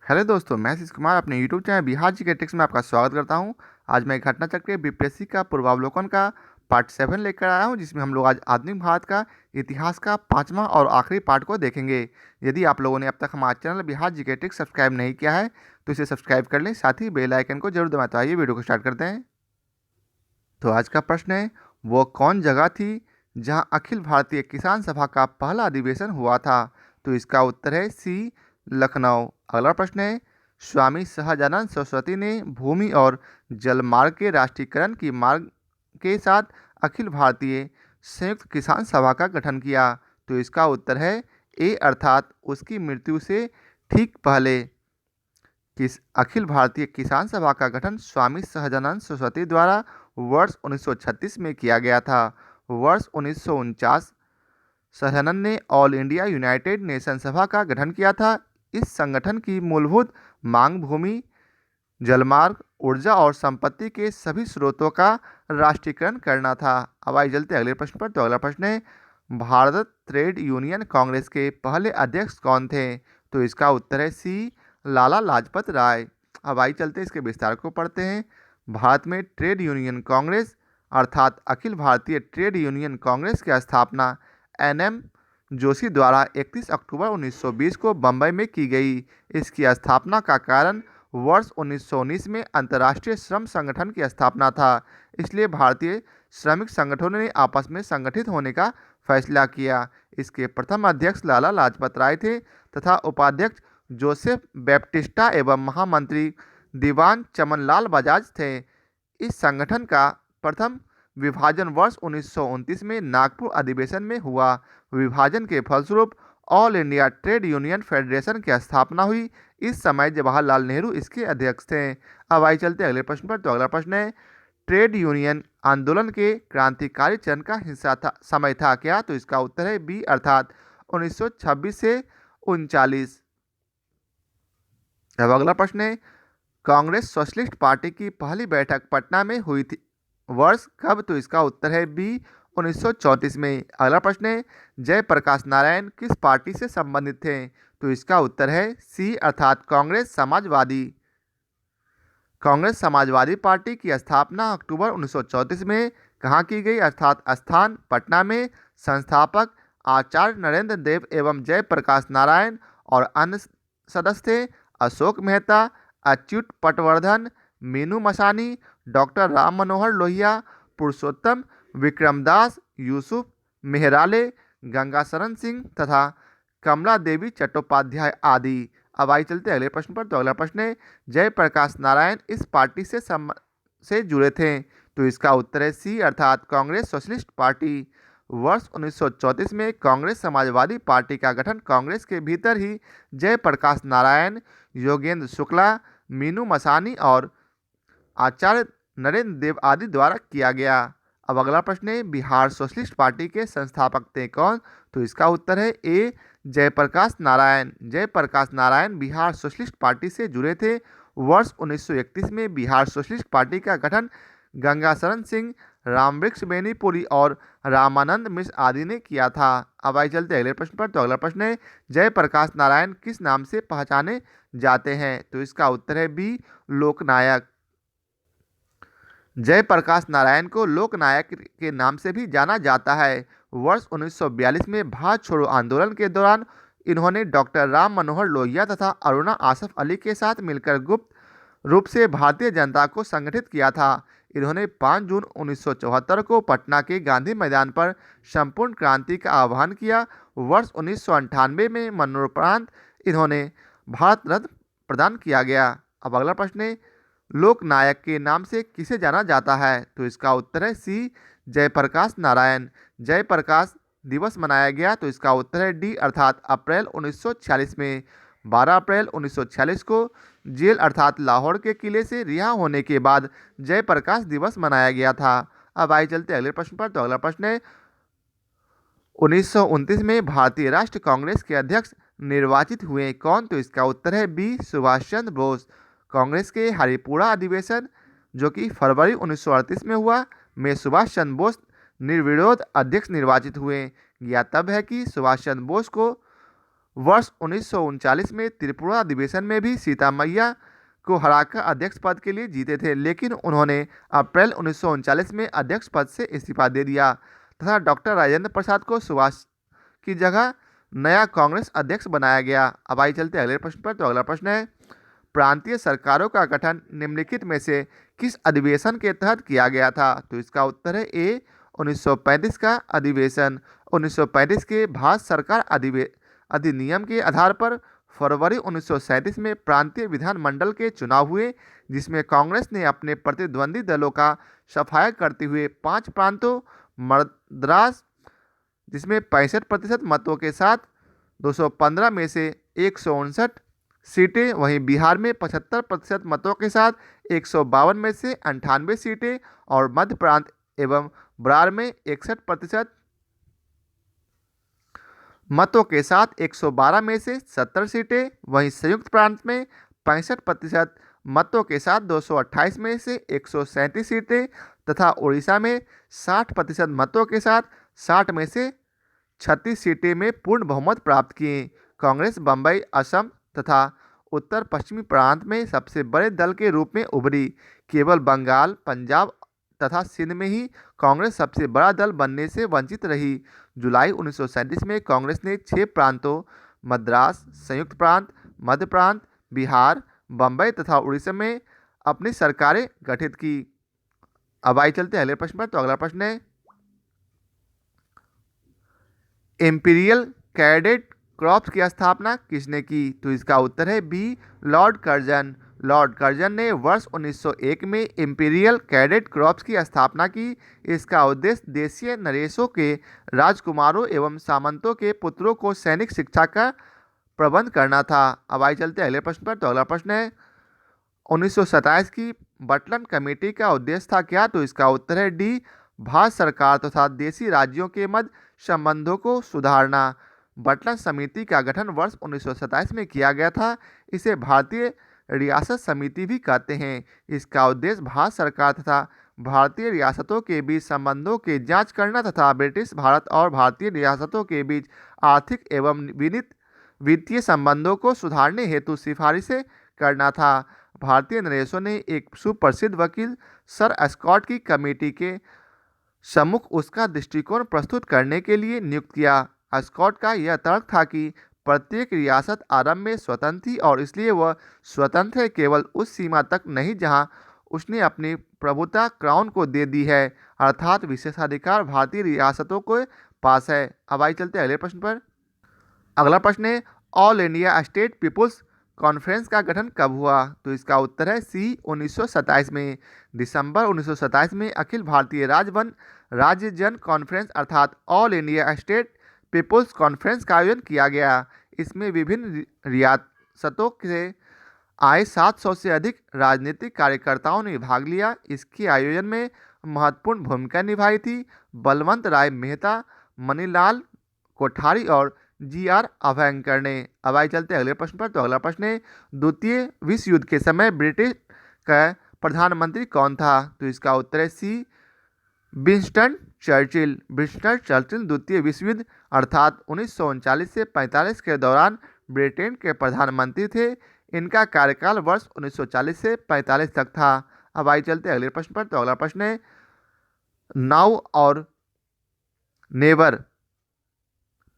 Hello दोस्तों, मैं आशीष कुमार अपने यूट्यूब चैनल बिहार जी के टिप्स में आपका स्वागत करता हूं। आज मैं घटना चक्र बीपीएससी का पूर्वावलोकन का पार्ट 7 लेकर आया हूं, जिसमें हम लोग आज आधुनिक भारत का इतिहास का पांचवा और आखिरी पार्ट को देखेंगे। यदि आप लोगों ने अब तक हमारे चैनल बिहार जी के टिप्स सब्सक्राइब नहीं किया है तो इसे सब्सक्राइब कर लें, साथ ही बेल आइकन को जरूर दबाएं। तो आइए वीडियो को स्टार्ट करते हैं। तो आज का प्रश्न है, वो कौन जगह थी जहां अखिल भारतीय किसान सभा का पहला अधिवेशन हुआ था? तो इसका उत्तर है सी, लखनऊ। अगला प्रश्न है, स्वामी सहजानंद सरस्वती ने भूमि और जलमार्ग के राष्ट्रीयकरण की मांग के साथ अखिल भारतीय संयुक्त किसान सभा का गठन किया। तो इसका उत्तर है ए, अर्थात उसकी मृत्यु से ठीक पहले। अखिल भारतीय किसान सभा का गठन स्वामी सहजानंद सरस्वती द्वारा वर्ष 1936 में किया गया था। वर्ष 1949 सहजानंद ने ऑल इंडिया यूनाइटेड नेशन सभा का गठन किया था। इस संगठन की मूलभूत मांग भूमि, जलमार्ग, ऊर्जा और संपत्ति के सभी स्रोतों का राष्ट्रीयकरण करना था। अब आइए चलते अगले प्रश्न पर। तो अगला प्रश्न है, भारत ट्रेड यूनियन कांग्रेस के पहले अध्यक्ष कौन थे? तो इसका उत्तर है सी, लाला लाजपत राय। अब आइए चलते इसके विस्तार को पढ़ते हैं। भारत में ट्रेड यूनियन कांग्रेस अर्थात अखिल भारतीय ट्रेड यूनियन कांग्रेस की स्थापना एनएम जोशी द्वारा 31 अक्टूबर 1920 को बंबई में की गई। इसकी स्थापना का कारण वर्ष 1919 में अंतर्राष्ट्रीय श्रम संगठन की स्थापना था, इसलिए भारतीय श्रमिक संगठनों ने आपस में संगठित होने का फैसला किया। इसके प्रथम अध्यक्ष लाला लाजपत राय थे तथा उपाध्यक्ष जोसेफ बैप्टिस्टा एवं महामंत्री दीवान चमनलाल बजाज थे। इस संगठन का प्रथम विभाजन वर्ष 1929 में नागपुर अधिवेशन में हुआ। विभाजन के फलस्वरूप all India trade union federation की स्थापना हुई। इस समय जवाहरलाल नेहरू इसके अध्यक्ष थे। अब आइए चलते अगले प्रश्न पर। तो अगला प्रश्न है, ट्रेड यूनियन आंदोलन के क्रांतिकारी चरण का हिस्सा था समय था क्या? तो इसका उत्तर है बी, अर्थात 1926 से 39। अब अगला प्रश्न है, कांग्रेस सोशलिस्ट पार्टी की पहली बैठक पटना में हुई थी, वर्ष कब? तो इसका उत्तर है बी, 1934 में। अगला प्रश्न है, जयप्रकाश नारायण किस पार्टी से संबंधित थे? तो इसका उत्तर है सी, अर्थात कांग्रेस समाजवादी। कांग्रेस समाजवादी पार्टी की स्थापना अक्टूबर 1934 में कहाँ की गई? अर्थात स्थान पटना में। संस्थापक आचार्य नरेंद्र देव एवं जयप्रकाश नारायण और अन्य सदस्य थे अशोक मेहता, अच्युत पटवर्धन, मीनू मसानी, डॉक्टर राम मनोहर लोहिया, पुरुषोत्तम विक्रमदास, यूसुफ मेहराले, गंगाशरण सिंह तथा कमला देवी चट्टोपाध्याय आदि। अब आइए चलते अगले प्रश्न पर। तो अगला प्रश्न है, जयप्रकाश नारायण इस पार्टी से जुड़े थे? तो इसका उत्तर है सी, अर्थात कांग्रेस सोशलिस्ट पार्टी। वर्ष 1934 में कांग्रेस समाजवादी पार्टी का गठन कांग्रेस के भीतर ही जयप्रकाश नारायण, योगेंद्र शुक्ला, मीनू मसानी और आचार्य नरेंद्र देव आदि द्वारा किया गया। अब अगला प्रश्न है, बिहार सोशलिस्ट पार्टी के संस्थापक थे कौन? तो इसका उत्तर है ए, जयप्रकाश नारायण। जयप्रकाश नारायण बिहार सोशलिस्ट पार्टी से जुड़े थे। वर्ष 1931 में बिहार सोशलिस्ट पार्टी का गठन गंगाशरण सिंह, रामवृक्ष बेनीपुरी और रामानंद मिश्र आदि ने किया था। अब आइए चलते अगले प्रश्न पर। तो अगला प्रश्न है, जयप्रकाश नारायण किस नाम से पहचाने जाते हैं? तो इसका उत्तर है बी, लोकनायक। जयप्रकाश नारायण को लोकनायक के नाम से भी जाना जाता है। वर्ष 1942 में भारत छोड़ो आंदोलन के दौरान इन्होंने डॉक्टर राम मनोहर लोहिया तथा अरुणा आसफ अली के साथ मिलकर गुप्त रूप से भारतीय जनता को संगठित किया था। इन्होंने 5 जून 1974 को पटना के गांधी मैदान पर संपूर्ण क्रांति का आह्वान किया। वर्ष 1998 में मरणोपरांत इन्होंने भारत रत्न प्रदान किया गया। अब अगला प्रश्न है, लोकनायक के नाम से किसे जाना जाता है? तो इसका उत्तर है सी, जयप्रकाश नारायण। जयप्रकाश दिवस मनाया गया, तो इसका उत्तर है डी, अर्थात अप्रैल 1946 में। 12 अप्रैल 1946 को जेल अर्थात लाहौर के किले से रिहा होने के बाद जयप्रकाश दिवस मनाया गया था। अब आइए चलते अगले प्रश्न पर। तो अगला प्रश्न है, 1929 में भारतीय राष्ट्रीय कांग्रेस के अध्यक्ष निर्वाचित हुए कौन? तो इसका उत्तर है बी, सुभाष चंद्र बोस। कांग्रेस के हरिपुरा अधिवेशन जो कि फरवरी 1938 में हुआ में सुभाष चंद्र बोस निर्विरोध अध्यक्ष निर्वाचित हुए। यह तब है कि सुभाष चंद्र बोस को वर्ष 1939 में त्रिपुरा अधिवेशन में भी सीता मैया को हराकर अध्यक्ष पद के लिए जीते थे, लेकिन उन्होंने अप्रैल 1939 में अध्यक्ष पद से इस्तीफा दे दिया तथा डॉक्टर राजेंद्र प्रसाद को सुभाष की जगह नया कांग्रेस अध्यक्ष बनाया गया। अब आइए चलते अगले प्रश्न पर। तो अगला प्रश्न है, प्रांतीय सरकारों का गठन निम्नलिखित में से किस अधिवेशन के तहत किया गया था? तो इसका उत्तर है ए 1935 का अधिवेशन। 1935 के भारत सरकार अधिनियम के आधार पर फरवरी 1937 में प्रांतीय विधानमंडल के चुनाव हुए, जिसमें कांग्रेस ने अपने प्रतिद्वंदी दलों का सफाया करते हुए 5 प्रांतों मद्रास, जिसमें 65% मतों के साथ 215 में से 159 सीटें, वहीं बिहार में 75% मतों के साथ 152 में से 98 सीटें और मध्य प्रांत एवं बरार में 61% मतों के साथ 112 में से 70 सीटें, वहीं संयुक्त प्रांत में 65% मतों के साथ 228 में से 137 सीटें तथा उड़ीसा में 60% मतों के साथ 60 में से 36 सीटें में पूर्ण बहुमत प्राप्त किए। कांग्रेस बम्बई, असम तथा उत्तर पश्चिमी प्रांत में सबसे बड़े दल के रूप में उभरी। केवल बंगाल, पंजाब तथा सिंध में ही कांग्रेस सबसे बड़ा दल बनने से वंचित रही। जुलाई 1937 में कांग्रेस ने 6 प्रांतों मद्रास, संयुक्त प्रांत, मध्य प्रांत, बिहार, बम्बई तथा उड़ीसा में अपनी सरकारें गठित की। अब आइए चलते हैं अगले प्रश्न पर। तो अगला प्रश्न है, इंपीरियल कैडेट क्रॉप्स की स्थापना किसने की? तो इसका उत्तर है B Lord Curzon. Lord Curzon ने वर्ष 1901 में इंपीरियल कैडेट क्रॉप्स की स्थापना की। इसका उद्देश्य देशीय नरेशों के राजकुमारों एवं सामंतों के पुत्रों को सैनिक शिक्षा का प्रबंध करना था। अब आइए चलते अगले प्रश्न पर। तो अगला प्रश्न है, 1927 की बटलन कमेटी का उद्देश्य था क्या? तो इसका उत्तर है डी भारत सरकार तथा देशी राज्यों के मध्य संबंधों को सुधारना। बटलन समिति का गठन वर्ष 1927 में किया गया था। इसे भारतीय रियासत समिति भी कहते हैं। इसका उद्देश्य भारत सरकार तथा भारतीय रियासतों के बीच संबंधों की जांच करना तथा ब्रिटिश भारत और भारतीय रियासतों के बीच आर्थिक एवं वित्तीय संबंधों को सुधारने हेतु सिफारिशें करना था। भारतीय नरेशों ने एक सुप्रसिद्ध वकील सर स्कॉट की कमेटी के सम्मुख उसका दृष्टिकोण प्रस्तुत करने के लिए नियुक्त किया। स्कॉट का यह तर्क था कि प्रत्येक रियासत आरंभ में स्वतंत्र थी और इसलिए वह स्वतंत्र है केवल उस सीमा तक नहीं जहां उसने अपनी प्रभुता क्राउन को दे दी है, अर्थात विशेषाधिकार भारतीय रियासतों के पास है। अब आइए चलते हैं अगले प्रश्न पर। अगला प्रश्न है, all India state peoples conference का गठन कब हुआ? तो इसका उत्तर है सी 1927 में। दिसंबर 1927 में अखिल भारतीय राज्य जन कॉन्फ्रेंस अर्थात all India state peoples conference का आयोजन किया गया। इसमें विभिन्न रियासतों से आए 700 से अधिक राजनीतिक कार्यकर्ताओं ने भाग लिया। इसके आयोजन में महत्वपूर्ण भूमिका निभाई थी बलवंत राय मेहता, मणिलाल कोठारी और जी.आर. अभयंकर ने। अब आइए चलते अगले प्रश्न पर। तो अगला प्रश्न है, द्वितीय विश्व युद्ध के समय ब्रिटेन का प्रधानमंत्री कौन था? तो इसका उत्तर है सी विंस्टन चर्चिल। विंस्टन चर्चिल द्वितीय विश्व युद्ध अर्थात 1939 से 45 के दौरान ब्रिटेन के प्रधानमंत्री थे। इनका कार्यकाल वर्ष 1940 से 45 तक था। अब आइए चलते अगले प्रश्न पर। तो अगला प्रश्न है, नाउ और नेवर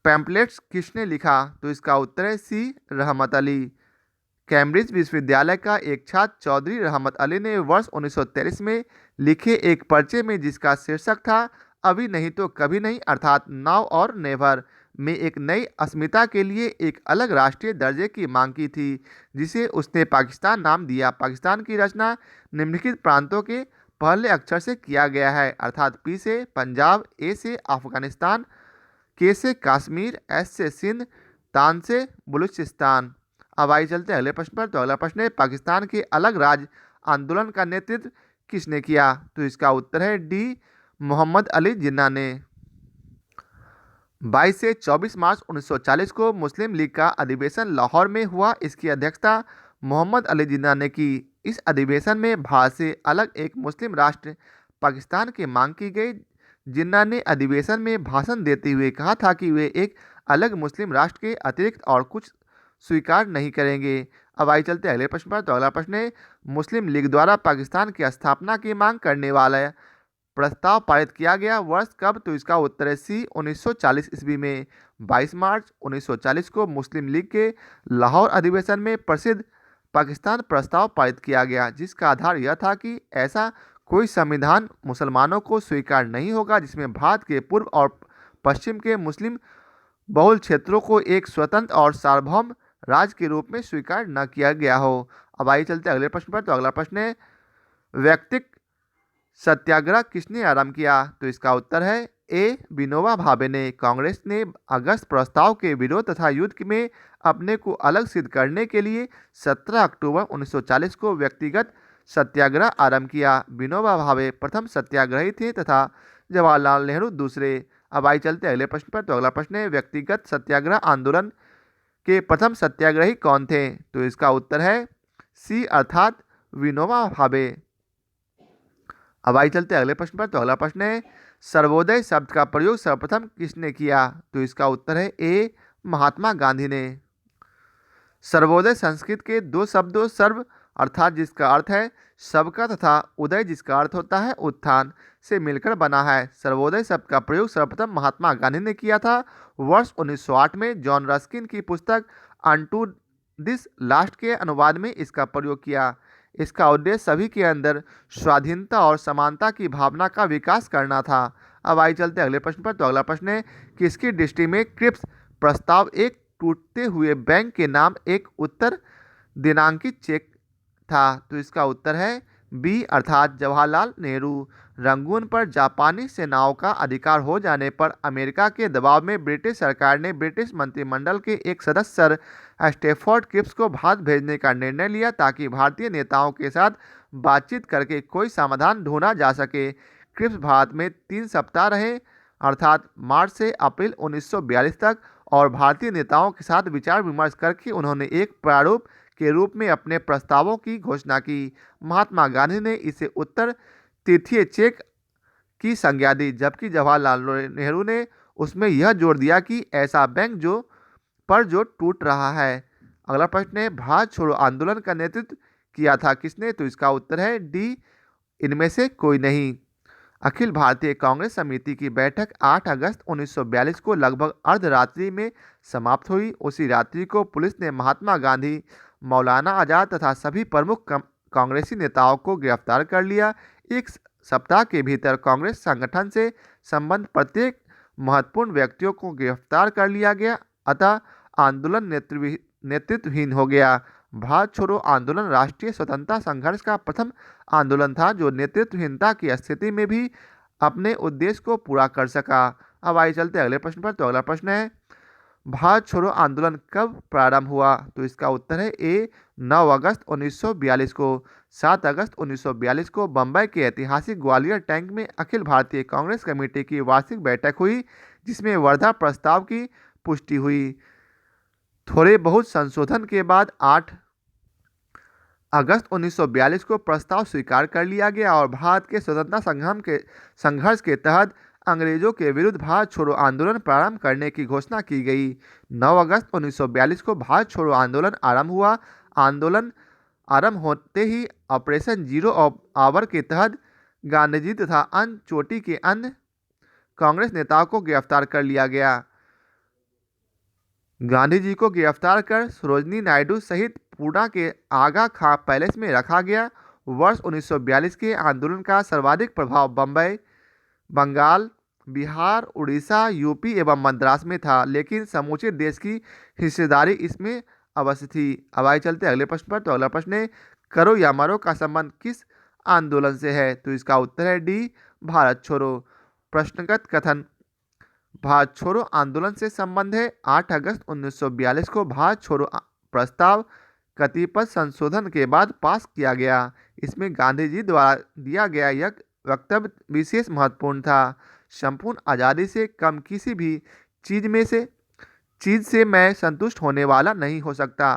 पैम्पलेट्स किसने लिखा? तो इसका उत्तर है सी रहमत अली। कैम्ब्रिज विश्वविद्यालय का एक छात्र चौधरी रहमत अली ने वर्ष 1923 में लिखे एक पर्चे में जिसका शीर्षक था अभी नहीं तो कभी नहीं अर्थात नाउ और नेवर में एक नई अस्मिता के लिए एक अलग राष्ट्रीय दर्जे की मांग की थी, जिसे उसने पाकिस्तान नाम दिया। पाकिस्तान की रचना निम्नलिखित प्रांतों के पहले अक्षर से किया गया है अर्थात पी से पंजाब, ए से अफगानिस्तान, के से कश्मीर, एस से सिंध, तान से बलूचिस्तान। अब आइए चलते हैं अगले प्रश्न पर। तो अगला प्रश्न है, पाकिस्तान के अलग राज्य आंदोलन का नेतृत्व किसने किया? तो इसका उत्तर है डी मोहम्मद अली जिन्ना ने। 22 से 24 मार्च 1940 को मुस्लिम लीग का अधिवेशन लाहौर में हुआ। इसकी अध्यक्षता मोहम्मद अली जिन्ना ने की। इस अधिवेशन में भारत से अलग एक मुस्लिम राष्ट्र पाकिस्तान की मांग की गई। जिन्ना ने अधिवेशन में भाषण देते हुए कहा था कि वे एक अलग मुस्लिम राष्ट्र के अतिरिक्त और कुछ स्वीकार नहीं करेंगे। अब आइए चलते अगले प्रश्न पर। तो अगला प्रश्न है, मुस्लिम लीग द्वारा पाकिस्तान की स्थापना की मांग करने वाला प्रस्ताव पारित किया गया वर्ष कब? तो इसका उत्तर है सी 1940 ईस्वी में। 22 मार्च 1940 को मुस्लिम लीग के लाहौर अधिवेशन में प्रसिद्ध पाकिस्तान प्रस्ताव पारित किया गया, जिसका आधार यह था कि ऐसा कोई संविधान मुसलमानों को स्वीकार नहीं होगा जिसमें भारत के पूर्व और पश्चिम के मुस्लिम बहुल क्षेत्रों को एक स्वतंत्र और सार्वभौम राज्य के रूप में स्वीकार न किया गया हो। अब आइए चलते अगले प्रश्न पर। तो अगला प्रश्न है, व्यक्तिक सत्याग्रह किसने आरंभ किया? तो इसका उत्तर है ए विनोबा भावे ने। कांग्रेस ने अगस्त प्रस्ताव के विरोध तथा युद्ध में अपने को अलग सिद्ध करने के लिए 17 अक्टूबर 1940 को व्यक्तिगत सत्याग्रह आरंभ किया। विनोबा भावे प्रथम सत्याग्रही थे तथा जवाहरलाल नेहरू दूसरे। अब आइए चलते अगले प्रश्न पर। तो अगला प्रश्न है, व्यक्तिगत सत्याग्रह आंदोलन के प्रथम सत्याग्रही कौन थे? तो इसका उत्तर है सी अर्थात विनोबा भावे। अब आइए चलते अगले प्रश्न पर। तो अगला प्रश्न है, सर्वोदय शब्द का प्रयोग सर्वप्रथम किसने किया? तो इसका उत्तर है ए महात्मा गांधी ने। सर्वोदय संस्कृत के दो शब्दों सर्व अर्थात जिसका अर्थ है सबका तथा उदय जिसका अर्थ होता है उत्थान से मिलकर बना है। सर्वोदय शब्द का प्रयोग सर्वप्रथम महात्मा गांधी ने किया था वर्ष 1908 में। जॉन रस्किन की पुस्तक अनटू दिस लास्ट के अनुवाद में इसका प्रयोग किया। इसका उद्देश्य सभी के अंदर स्वाधीनता और समानता की भावना का विकास करना था। अब आइए चलते अगले प्रश्न पर। तो अगला प्रश्न है, किसकी दृष्टि में क्रिप्स प्रस्ताव एक टूटते हुए बैंक के नाम एक उत्तर दिनांकित चेक था? तो इसका उत्तर है बी अर्थात जवाहरलाल नेहरू। रंगून पर जापानी सेनाओं का अधिकार हो जाने पर अमेरिका के दबाव में ब्रिटिश सरकार ने ब्रिटिश मंत्रिमंडल के एक सदस्य सर स्टैफोर्ड क्रिप्स को भारत भेजने का निर्णय लिया ताकि भारतीय नेताओं के साथ बातचीत करके कोई समाधान ढूंढा जा सके। क्रिप्स भारत में 3 सप्ताह रहे अर्थात मार्च से अप्रैल 1942 तक और भारतीय नेताओं के साथ विचार विमर्श करके उन्होंने एक प्रारूप के रूप में अपने प्रस्तावों की घोषणा की। महात्मा गांधी ने इसे उत्तर तृतीय चेक की संज्ञा दी, जबकि जवाहरलाल नेहरू ने उसमें यह जोर दिया कि ऐसा बैंक जो टूट रहा है। अगला प्रश्न है, भारत छोड़ो आंदोलन का नेतृत्व किया था किसने? तो इसका उत्तर है डी इनमें से कोई नहीं। अखिल भारतीय कांग्रेस समिति की बैठक 8 अगस्त 1942 को लगभग अर्धरात्रि में समाप्त हुई। उसी रात्रि को पुलिस ने महात्मा गांधी, मौलाना आज़ाद तथा सभी प्रमुख कांग्रेसी नेताओं को गिरफ्तार कर लिया। एक सप्ताह के भीतर कांग्रेस संगठन से संबंध प्रत्येक महत्वपूर्ण व्यक्तियों को गिरफ्तार कर लिया गया, अतः आंदोलन नेतृत्वहीन हो गया। भारत छोड़ो आंदोलन राष्ट्रीय स्वतंत्रता संघर्ष का प्रथम आंदोलन था जो नेतृत्वहीनता की स्थिति में भी अपने उद्देश्य को पूरा कर सका। अब आइए चलते अगले प्रश्न पर। तो अगला प्रश्न है, भारत छोड़ो आंदोलन कब प्रारंभ हुआ? तो इसका उत्तर है ए 9 अगस्त 1942 को। 7 अगस्त 1942 को बम्बई के ऐतिहासिक ग्वालियर टैंक में अखिल भारतीय कांग्रेस कमेटी की वार्षिक बैठक हुई जिसमें वर्धा प्रस्ताव की पुष्टि हुई। थोड़े बहुत संशोधन के बाद 8 अगस्त 1942 को प्रस्ताव स्वीकार कर लिया गया और भारत के स्वतंत्रता संघर्ष के तहत अंग्रेजों के विरुद्ध भारत छोड़ो आंदोलन प्रारंभ करने की घोषणा की गई। 9 अगस्त 1942 को भारत छोड़ो आंदोलन आरंभ हुआ। आंदोलन आरंभ होते ही ऑपरेशन जीरो आवर के तहत गांधी जी तथा अन्य चोटी के अन्य कांग्रेस नेताओं को गिरफ्तार कर लिया गया। गांधी जी को गिरफ्तार कर सरोजनी नायडू सहित पूना के आगा खां पैलेस में रखा गया। वर्ष 1942 के आंदोलन का सर्वाधिक प्रभाव बम्बई, बंगाल, बिहार, उड़ीसा, यूपी एवं मद्रास में था, लेकिन समूचे देश की हिस्सेदारी इसमें अवश्य थी। अब आइए चलते अगले प्रश्न पर। तो अगला प्रश्न है, करो या मरो का संबंध किस आंदोलन से है? तो इसका उत्तर है डी भारत छोड़ो। प्रश्नगत कथन, भारत छोड़ो आंदोलन से संबंध है। 8 अगस्त 1942 को भारत छोड़ो प्रस्ताव कतिपय संशोधन के बाद पास किया गया। इसमें गांधी जी द्वारा दिया गया यह वक्तव्य विशेष महत्वपूर्ण था। संपूर्ण आज़ादी से कम किसी भी चीज़ से मैं संतुष्ट होने वाला नहीं हो सकता।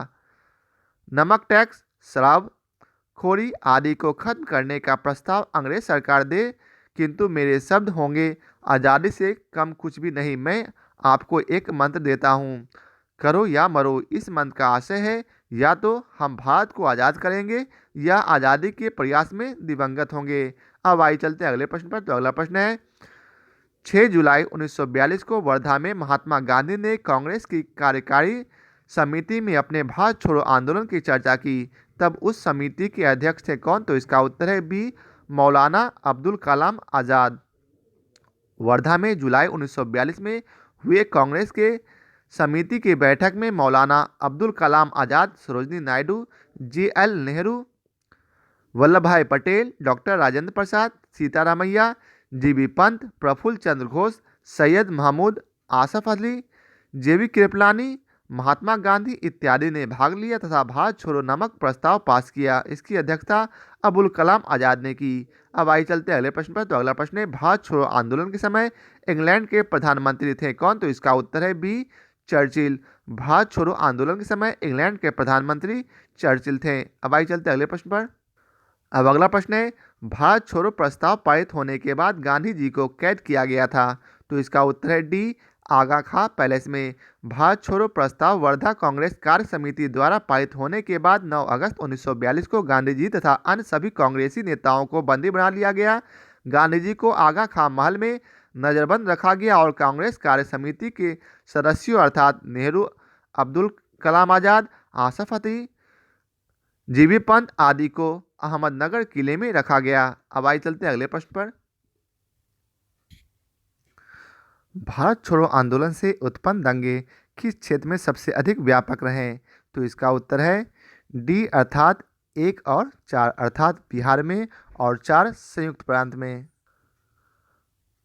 नमक टैक्स, शराब खोरी आदि को खत्म करने का प्रस्ताव अंग्रेज सरकार दे, किंतु मेरे शब्द होंगे आज़ादी से कम कुछ भी नहीं। मैं आपको एक मंत्र देता हूँ, करो या मरो। इस मंत्र का आशय है या तो हम भारत को आज़ाद करेंगे या आज़ादी के प्रयास में दिवंगत होंगे। अब आइए चलते हैं अगले प्रश्न पर। तो अगला प्रश्न है, 6 जुलाई 1942 को वर्धा में महात्मा गांधी ने कांग्रेस की कार्यकारी समिति में अपने भारत छोड़ो आंदोलन की चर्चा की, तब उस समिति के अध्यक्ष थे कौन? तो इसका उत्तर है बी, मौलाना अब्दुल कलाम आज़ाद। वर्धा में जुलाई 1942 में हुए कांग्रेस के समिति की बैठक में मौलाना अब्दुल कलाम आज़ाद, सरोजिनी नायडू, JL नेहरू, वल्लभ भाई पटेल, डॉक्टर राजेंद्र प्रसाद, सीतारामैया, JB पंत, प्रफुल्ल चंद्र घोष, सैयद महमूद आसफ अली, JB कृपलानी, महात्मा गांधी इत्यादि ने भाग लिया तथा भारत छोड़ो नामक प्रस्ताव पास किया। इसकी अध्यक्षता अबुल कलाम आज़ाद ने की। अब आइए चलते हैं अगले प्रश्न पर। तो अगला प्रश्न है, भारत छोड़ो आंदोलन के समय इंग्लैंड के प्रधानमंत्री थे कौन? तो इसका उत्तर है बी, चर्चिल। भारत छोड़ो आंदोलन के समय इंग्लैंड के प्रधानमंत्री चर्चिल थे। अब आइए चलते हैं अगले प्रश्न पर। अब अगला प्रश्न है, भारत छोड़ो प्रस्ताव पारित होने के बाद गांधी जी को कैद किया गया था। तो इसका उत्तर है डी, आगा खां पैलेस में। भारत छोड़ो प्रस्ताव वर्धा कांग्रेस कार्य समिति द्वारा पारित होने के बाद 9 अगस्त 1942 को गांधी जी तथा अन्य सभी कांग्रेसी नेताओं को बंदी बना लिया गया। गांधी जी को आगा खां महल में नजरबंद रखा गया और कांग्रेस कार्य समिति के सदस्यों अर्थात नेहरू, अब्दुल कलाम आज़ाद, आसफ अली, JB पंत आदि को अहमदनगर किले में रखा गया। अब आइए चलते हैं अगले प्रश्न पर। भारत छोड़ो आंदोलन से उत्पन्न दंगे किस क्षेत्र में सबसे अधिक व्यापक रहे? तो इसका उत्तर है डी, अर्थात 1 और 4, अर्थात बिहार में और 4 संयुक्त प्रांत में।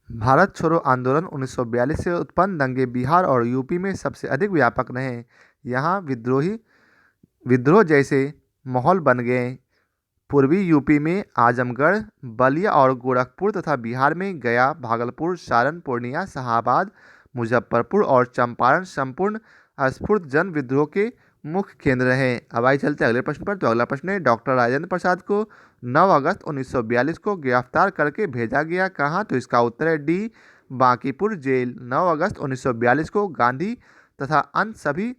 भारत छोड़ो आंदोलन 1942 से उत्पन्न दंगे बिहार और यूपी में सबसे अधिक व्यापक रहे। यहाँ विद्रोह जैसे माहौल बन गए। पूर्वी यूपी में आजमगढ़, बलिया और गोरखपुर तथा बिहार में गया, भागलपुर, सारण, पूर्णिया, शाहाबाद, मुजफ्फरपुर और चंपारण संपूर्ण स्फूर्त जन विद्रोह के मुख्य केंद्र रहे। अब आइए चलते अगले प्रश्न पर। तो अगला प्रश्न है, डॉक्टर राजेंद्र प्रसाद को 9 अगस्त 1942 को गिरफ्तार करके भेजा गया कहाँ? तो इसका उत्तर है डी, बांकीपुर जेल। 9 अगस्त 1942 को गांधी तथा अन्य सभी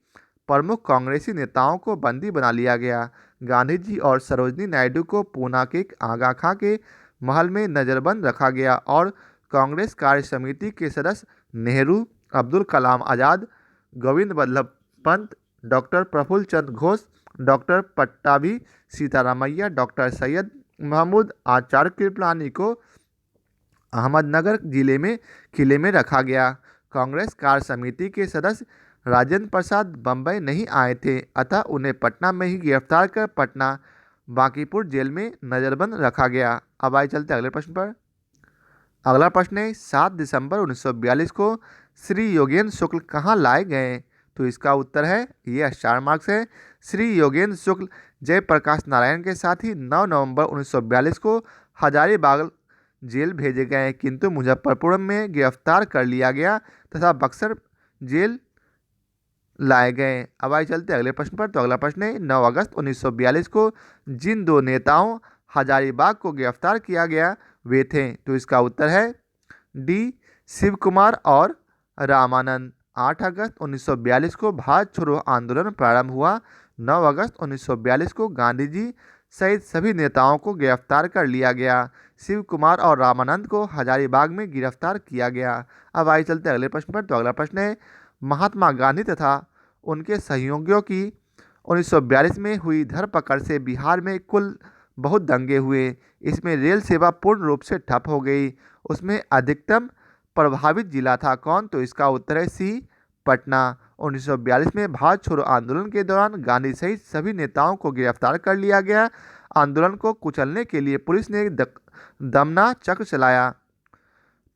प्रमुख कांग्रेसी नेताओं को बंदी बना लिया गया। गांधी जी और सरोजिनी नायडू को पूना के आगा खां के महल में नज़रबंद रखा गया और कांग्रेस कार्य समिति के सदस्य नेहरू, अब्दुल कलाम आज़ाद, गोविंद बल्लभ पंत, डॉक्टर प्रफुल्ल चंद्र घोष, डॉक्टर पट्टाभी सीतारामैया, डॉक्टर सैयद महमूद आचार्य कृपलानी को अहमदनगर जिले में किले में रखा गया। कांग्रेस कार्य समिति के सदस्य राजेंद्र प्रसाद बम्बई नहीं आए थे, अतः उन्हें पटना में ही गिरफ्तार कर पटना बांकीपुर जेल में नज़रबंद रखा गया। अब आइए चलते अगले प्रश्न पर। अगला प्रश्न है, 7 दिसंबर 1942 को श्री योगेंद्र शुक्ल कहाँ लाए गए? तो इसका उत्तर है, ये स्टार मार्क्स है, श्री योगेंद्र शुक्ल जयप्रकाश नारायण के साथ ही 9 नवंबर 1942 को हजारीबाग जेल भेजे गए, किंतु मुजफ्फरपुर में गिरफ्तार कर लिया गया तथा बक्सर जेल लाए गए। अब आइए चलते अगले प्रश्न पर। तो अगला प्रश्न है, 9 अगस्त 1942 को जिन 2 नेताओं हजारीबाग को गिरफ्तार किया गया वे थे? तो इसका उत्तर है डी, शिव कुमार और रामानंद। 8 अगस्त 1942 को भारत छोड़ो आंदोलन प्रारंभ हुआ। 9 अगस्त 1942 को गांधी जी सहित सभी नेताओं को गिरफ्तार कर लिया गया। शिव कुमार और रामानंद को हजारीबाग में गिरफ्तार किया गया। अब आइए चलते अगले प्रश्न पर। तो अगला प्रश्न है, महात्मा गांधी तथा उनके सहयोगियों की 1942 में हुई धरपकड़ से बिहार में कुल बहुत दंगे हुए। इसमें रेल सेवा पूर्ण रूप से ठप हो गई। उसमें अधिकतम प्रभावित जिला था कौन? तो इसका उत्तर है सी, पटना। 1942 में भारत छोड़ो आंदोलन के दौरान गांधी सहित सभी नेताओं को गिरफ्तार कर लिया गया। आंदोलन को कुचलने के लिए पुलिस ने दमना चक्र चलाया।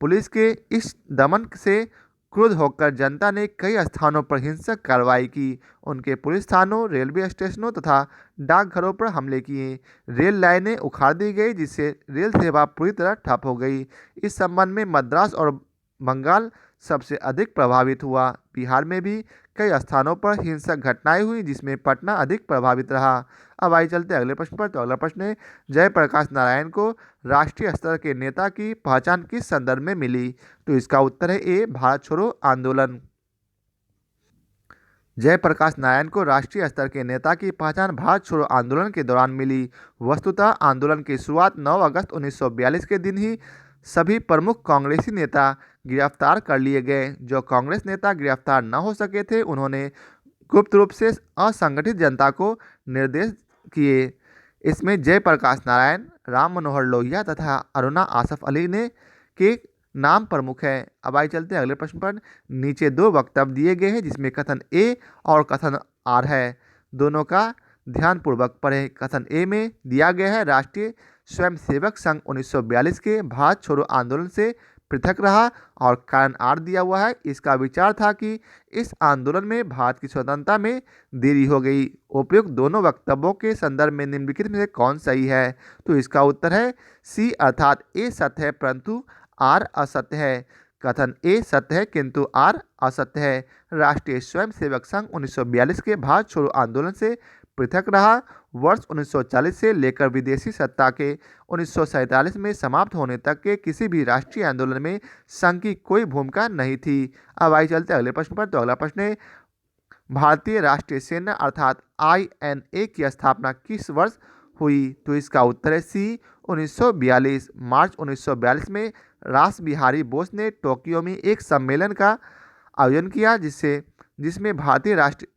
पुलिस के इस दमन से क्रुद्ध होकर जनता ने कई स्थानों पर हिंसक कार्रवाई की। उनके पुलिस थानों, रेलवे स्टेशनों तथा डाकघरों पर हमले किए। रेल लाइनें उखाड़ दी गई जिससे रेल सेवा पूरी तरह ठप हो गई। इस संबंध में मद्रास और बंगाल सबसे अधिक प्रभावित हुआ। बिहार में भी कई स्थानों पर हिंसक घटनाएं हुई जिसमें पटना अधिक प्रभावित रहा। अब आइए चलते अगले प्रश्न पर। तो अगला प्रश्न है, जयप्रकाश नारायण को राष्ट्रीय स्तर के नेता की पहचान किस संदर्भ में मिली? तो इसका उत्तर है ए, भारत छोड़ो आंदोलन। जयप्रकाश नारायण को राष्ट्रीय स्तर के नेता की पहचान भारत छोड़ो आंदोलन के दौरान मिली। वस्तुतः आंदोलन की शुरुआत 9 अगस्त 1942 के दिन ही सभी प्रमुख कांग्रेसी नेता गिरफ्तार कर लिए गए। जो कांग्रेस नेता गिरफ्तार न हो सके थे, उन्होंने गुप्त रूप से असंगठित जनता को निर्देश किए। इसमें जयप्रकाश नारायण, राम मनोहर लोहिया तथा अरुणा आसफ अली ने के नाम प्रमुख है। अब आइए चलते हैं अगले प्रश्न पर। नीचे दो वक्तव्य दिए गए हैं जिसमें कथन ए और कथन आर है। दोनों का ध्यानपूर्वक पढ़ें। कथन ए में दिया गया है, राष्ट्रीय स्वयंसेवक संघ 1942 के भारत छोड़ो आंदोलन से पृथक रहा, और कारण आर दिया हुआ है, इसका विचार था कि इस आंदोलन में भारत की स्वतंत्रता में देरी हो गई। उपयुक्त दोनों वक्तव्यों के संदर्भ में निम्नलिखित में से कौन सही है? तो इसका उत्तर है सी, अर्थात ए सत्य है परंतु आर असत्य है। कथन ए सत्य है किंतु आर असत्य है। राष्ट्रीय स्वयंसेवक संघ 1942 के भारत छोड़ो आंदोलन से पृथक रहा। वर्ष 1940 से लेकर विदेशी सत्ता के 1947 में समाप्त होने तक के किसी भी राष्ट्रीय आंदोलन में संघ की कोई भूमिका नहीं थी। अब आइए चलते अगले प्रश्न पर। तो अगला प्रश्न है, भारतीय राष्ट्रीय सेना अर्थात INA की स्थापना किस वर्ष हुई? तो इसका उत्तर है सी, 1942। मार्च 1942 में रास बिहारी बोस ने टोक्यो में एक सम्मेलन का आयोजन किया जिसमें भारतीय राष्ट्रीय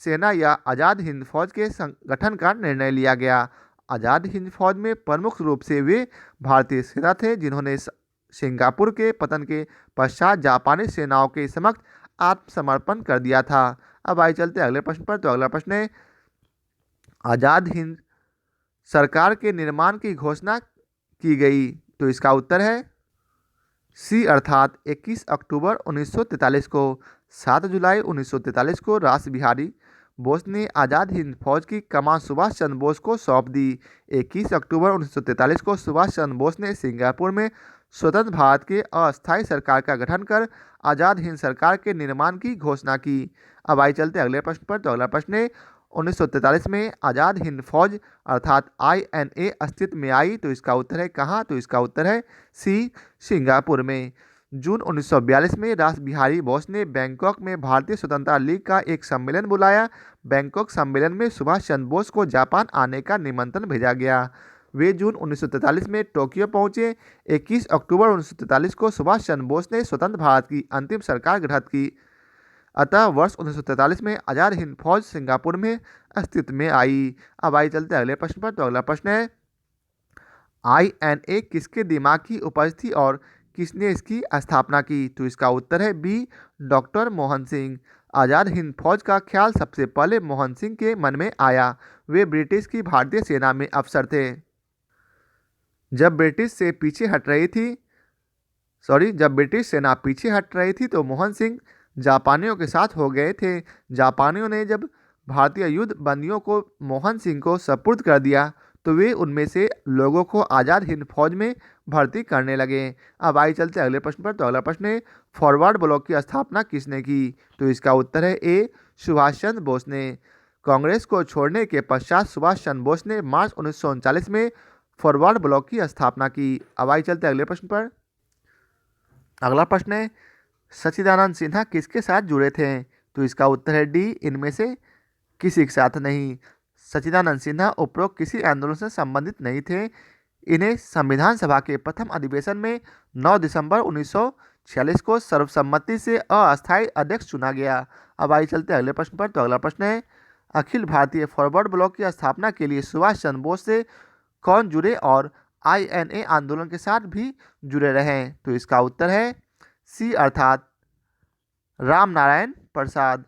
सेना या आज़ाद हिंद फौज के संगठन का निर्णय लिया गया। आज़ाद हिंद फौज में प्रमुख रूप से वे भारतीय सेना थे जिन्होंने सिंगापुर के पतन के पश्चात जापानी सेनाओं के समक्ष आत्मसमर्पण कर दिया था। अब आइए चलते अगले प्रश्न पर। तो अगला प्रश्न है, आज़ाद हिंद सरकार के निर्माण की घोषणा की गई। तो इसका उत्तर है सी, अर्थात 21 अक्टूबर 1943 को। 7 जुलाई 1943 को रास बिहारी बोस ने आज़ाद हिंद फौज की कमान सुभाष चंद्र बोस को सौंप दी। 21 अक्टूबर 1943 को सुभाष चंद्र बोस ने सिंगापुर में स्वतंत्र भारत के अस्थायी सरकार का गठन कर आज़ाद हिंद सरकार के निर्माण की घोषणा की। अब आइए चलते अगले प्रश्न पर। तो अगला प्रश्न है, 1943 में आज़ाद हिंद फौज अर्थात INA अस्तित्व में आई। तो इसका उत्तर है कहाँ? तो इसका उत्तर है सी, सिंगापुर में। जून 1942 में रास बिहारी बोस ने बैंकॉक में भारतीय स्वतंत्रता लीग का एक सम्मेलन बुलाया। बैंकॉक सम्मेलन में सुभाष चंद्र बोस को जापान आने का निमंत्रण भेजा गया। वे जून 1943 में टोक्यो पहुंचे। 21 अक्टूबर 1943 को सुभाष चंद्र बोस ने स्वतंत्र भारत की अंतिम सरकार गठित की। अतः वर्ष 1943 में आज़ाद हिंद फौज सिंगापुर में अस्तित्व में आई। अब आइए चलते अगले प्रश्न पर। तो अगला प्रश्न है, INA किसके दिमाग की उपज थी और किसने इसकी स्थापना की? तो इसका उत्तर है बी, डॉक्टर मोहन सिंह। आज़ाद हिंद फौज का ख्याल सबसे पहले मोहन सिंह के मन में आया। वे ब्रिटिश की भारतीय सेना में अफसर थे। जब ब्रिटिश सेना पीछे हट रही थी तो मोहन सिंह जापानियों के साथ हो गए थे। जापानियों ने जब भारतीय युद्ध बंदियों को मोहन सिंह को सुपुर्द कर दिया तो वे उनमें से लोगों को आज़ाद हिंद फौज में भर्ती करने लगे। अब आइए चलते अगले प्रश्न पर। तो अगला प्रश्न है, फॉरवर्ड ब्लॉक की स्थापना किसने की? तो इसका उत्तर है ए, सुभाष चंद्र बोस ने। कांग्रेस को छोड़ने के पश्चात सुभाष चंद्र बोस ने मार्च 1939 में फॉरवर्ड ब्लॉक की स्थापना की। अब आइए चलते अगले प्रश्न पर। अगला प्रश्न है, सच्चिदानंद सिन्हा किसके साथ जुड़े थे? तो इसका उत्तर है डी, इनमें से किसी के साथ नहीं। सच्चिदानंद सिन्हा उपरोक्त किसी आंदोलन से संबंधित नहीं थे। इन्हें संविधान सभा के प्रथम अधिवेशन में 9 दिसंबर 1946 को सर्वसम्मति से अस्थायी अध्यक्ष चुना गया। अब आइए चलते अगले प्रश्न पर। तो अगला प्रश्न है, अखिल भारतीय फॉरवर्ड ब्लॉक की स्थापना के लिए सुभाष चंद्र बोस से कौन जुड़े और INA आंदोलन के साथ भी जुड़े रहे? तो इसका उत्तर है सी, अर्थात राम नारायण प्रसाद।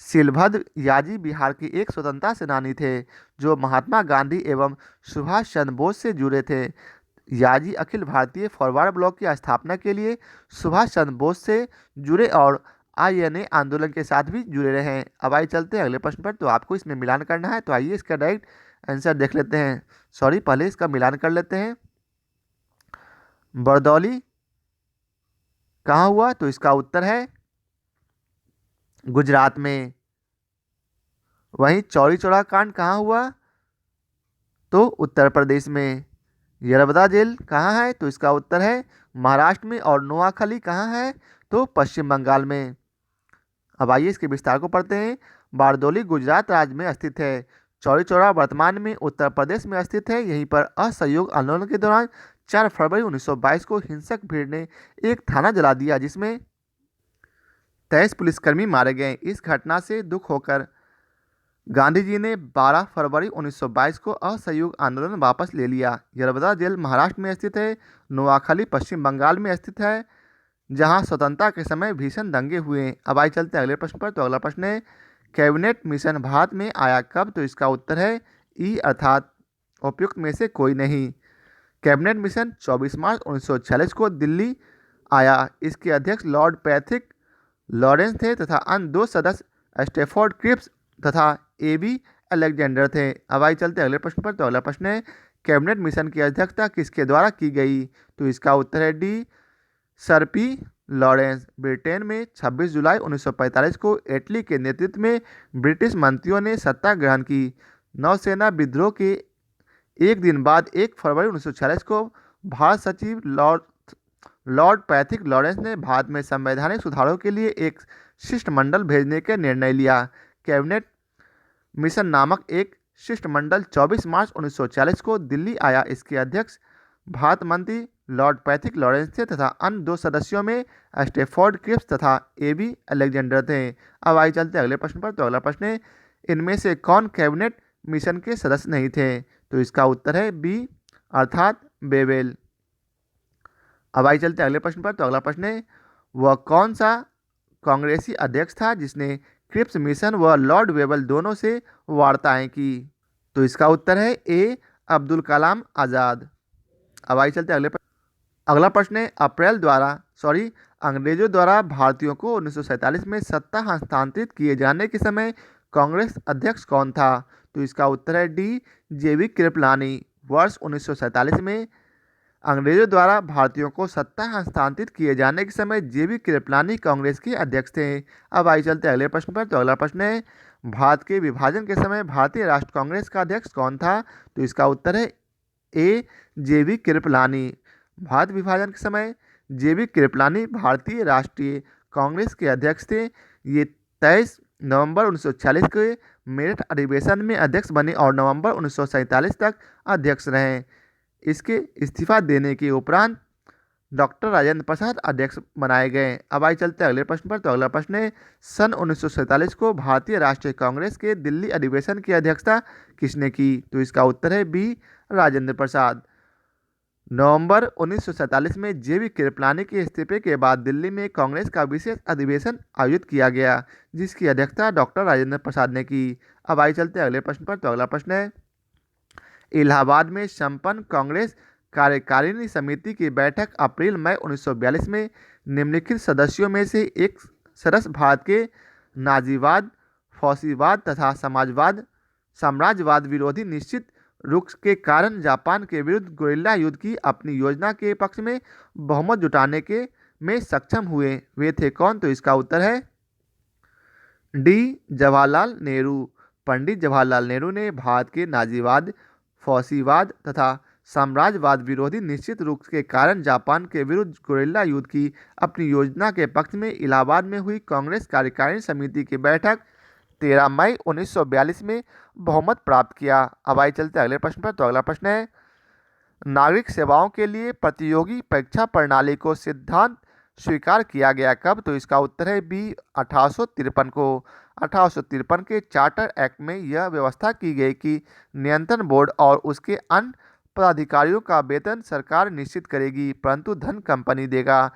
शिलभद्र याजी बिहार के एक स्वतंत्रता सेनानी थे जो महात्मा गांधी एवं सुभाष चंद्र बोस से जुड़े थे। याजी अखिल भारतीय फॉरवर्ड ब्लॉक की स्थापना के लिए सुभाष चंद्र बोस से जुड़े और INA आंदोलन के साथ भी जुड़े रहे। अब आइए चलते हैं अगले प्रश्न पर। तो आपको इसमें मिलान करना है, तो आइए इसका डायरेक्ट आंसर देख लेते हैं। पहले इसका मिलान कर लेते हैं। बरदौली कहाँ हुआ? तो इसका उत्तर है गुजरात में। वहीं चौरी चौरा कांड कहाँ हुआ? तो उत्तर प्रदेश में। यरवदा जेल कहाँ है? तो इसका उत्तर है महाराष्ट्र में। और नोआखली कहाँ है? तो पश्चिम बंगाल में। अब आइए इसके विस्तार को पढ़ते हैं। बारदोली गुजरात राज्य में स्थित है। चौरी चौरा वर्तमान में उत्तर प्रदेश में स्थित है। यहीं पर असहयोग आंदोलन के दौरान 4 फरवरी 1922 को हिंसक भीड़ ने एक थाना जला दिया, जिसमें 23 पुलिसकर्मी मारे गए। इस घटना से दुख होकर गांधी जी ने 12 फरवरी 1922 को असहयोग आंदोलन वापस ले लिया। यरवदा जेल महाराष्ट्र में स्थित है। नोआखली पश्चिम बंगाल में स्थित है, जहां स्वतंत्रता के समय भीषण दंगे हुए। अब आइए चलते हैं अगले प्रश्न पर। तो अगला प्रश्न है, कैबिनेट मिशन भारत में आया कब? तो इसका उत्तर है ई, अर्थात उपयुक्त में से कोई नहीं। कैबिनेट मिशन 24 मार्च 1946 को दिल्ली आया। इसके अध्यक्ष लॉर्ड पैट्रिक लॉरेंस थे तथा अन्य 2 सदस्य स्टेफोर्ड क्रिप्स तथा एबी अलेक्जेंडर थे। अब आइए चलते हैं अगले प्रश्न पर। तो अगला प्रश्न है, कैबिनेट मिशन की अध्यक्षता किसके द्वारा की गई? तो इसका उत्तर है D, sir P Lawrence. Britain में 26 जुलाई 1945 को एटली के नेतृत्व में ब्रिटिश मंत्रियों ने सत्ता ग्रहण की। नौसेना विद्रोह के एक दिन बाद 1 फरवरी 1946 को भारत सचिव लॉर्ड पैट्रिक लॉरेंस ने भारत में संवैधानिक सुधारों के लिए एक शिष्टमंडल भेजने का निर्णय लिया। कैबिनेट मिशन नामक एक शिष्टमंडल 24 मार्च 1940 को दिल्ली आया। इसके अध्यक्ष भारत मंत्री लॉर्ड पैट्रिक लॉरेंस थे तथा अन्य 2 सदस्यों में स्टेफोर्ड क्रिप्स तथा एबी अलेक्जेंडर थे। अब आइए चलते हैं अगले प्रश्न पर। तो अगला प्रश्न है, इनमें से कौन कैबिनेट मिशन के सदस्य नहीं थे? तो इसका उत्तर है बी, अर्थात बेवेल। अब आइए चलते हैं अगले प्रश्न पर। तो अगला प्रश्न है, वह कौन सा कांग्रेसी अध्यक्ष था जिसने क्रिप्स मिशन व लॉर्ड वेबल दोनों से वार्ताएं की? तो इसका उत्तर है ए, अब्दुल कलाम आज़ाद। अब आइए चलते हैं अगला प्रश्न है, अंग्रेजों द्वारा भारतीयों को 1947 में सत्ता हस्तांतरित किए जाने के समय कांग्रेस अध्यक्ष कौन था? तो इसका उत्तर है डी, जेवी कृपलानी। वर्ष 1947 में अंग्रेजों द्वारा भारतीयों को सत्ता हस्तांतरित किए जाने के समय जेवी कृपलानी कांग्रेस के अध्यक्ष थे। अब आइए चलते हैं अगले प्रश्न पर। तो अगला प्रश्न है, भारत के विभाजन के समय भारतीय राष्ट्र कांग्रेस का अध्यक्ष कौन था? तो इसका उत्तर है ए, जेवी कृपलानी। भारत विभाजन के समय जेवी कृपलानी भारतीय राष्ट्रीय कांग्रेस के अध्यक्ष थे। ये 23 नवंबर 1946 के मेरठ अधिवेशन में अध्यक्ष बने और नवंबर 1947 तक अध्यक्ष रहे। इसके इस्तीफा देने के उपरांत डॉक्टर राजेंद्र प्रसाद अध्यक्ष बनाए गए। अब आइए चलते हैं अगले प्रश्न पर। तो अगला प्रश्न है, सन 1947 को भारतीय राष्ट्रीय कांग्रेस के दिल्ली अधिवेशन की अध्यक्षता किसने की? तो इसका उत्तर है बी, राजेंद्र प्रसाद। नवंबर 1947 में जेवी कृपलानी के इस्तीफे के बाद दिल्ली में कांग्रेस का विशेष अधिवेशन आयोजित किया गया, जिसकी अध्यक्षता डॉक्टर राजेंद्र प्रसाद ने की। अब आइए चलते हैं अगले प्रश्न पर। तो अगला प्रश्न है, इलाहाबाद में संपन्न कांग्रेस कार्यकारिणी समिति की बैठक अप्रैल मई 1942 में निम्नलिखित सदस्यों में से एक सदस्य भारत के नाजीवाद, फौसीवाद तथा साम्राज्यवाद विरोधी निश्चित रुख के कारण जापान के विरुद्ध गुरिल्ला युद्ध की अपनी योजना के पक्ष में बहुमत जुटाने के में सक्षम हुए। वे थे कौन? तो इसका उत्तर है डी, जवाहरलाल नेहरू। पंडित जवाहरलाल नेहरू ने भारत के नाजीवाद, फौसीवाद तथा साम्राज्यवाद विरोधी निश्चित रूप के कारण जापान के विरुद्ध गुरिल्ला युद्ध की अपनी योजना के पक्ष में इलाहाबाद में हुई कांग्रेस कार्यकारिणी समिति की बैठक 13 मई 1942 में बहुमत प्राप्त किया। अब आइए चलते अगले प्रश्न पर। तो अगला प्रश्न है, नागरिक सेवाओं के लिए प्रतियोगी परीक्षा प्रणाली को सिद्धांत स्वीकार किया गया कब? तो इसका उत्तर है बी, 1853 को। 1853 के चार्टर एक्ट में यह व्यवस्था की गई कि नियंत्रण बोर्ड और उसके अन्य पदाधिकारियों का वेतन सरकार निश्चित करेगी, परंतु धन कंपनी देगा।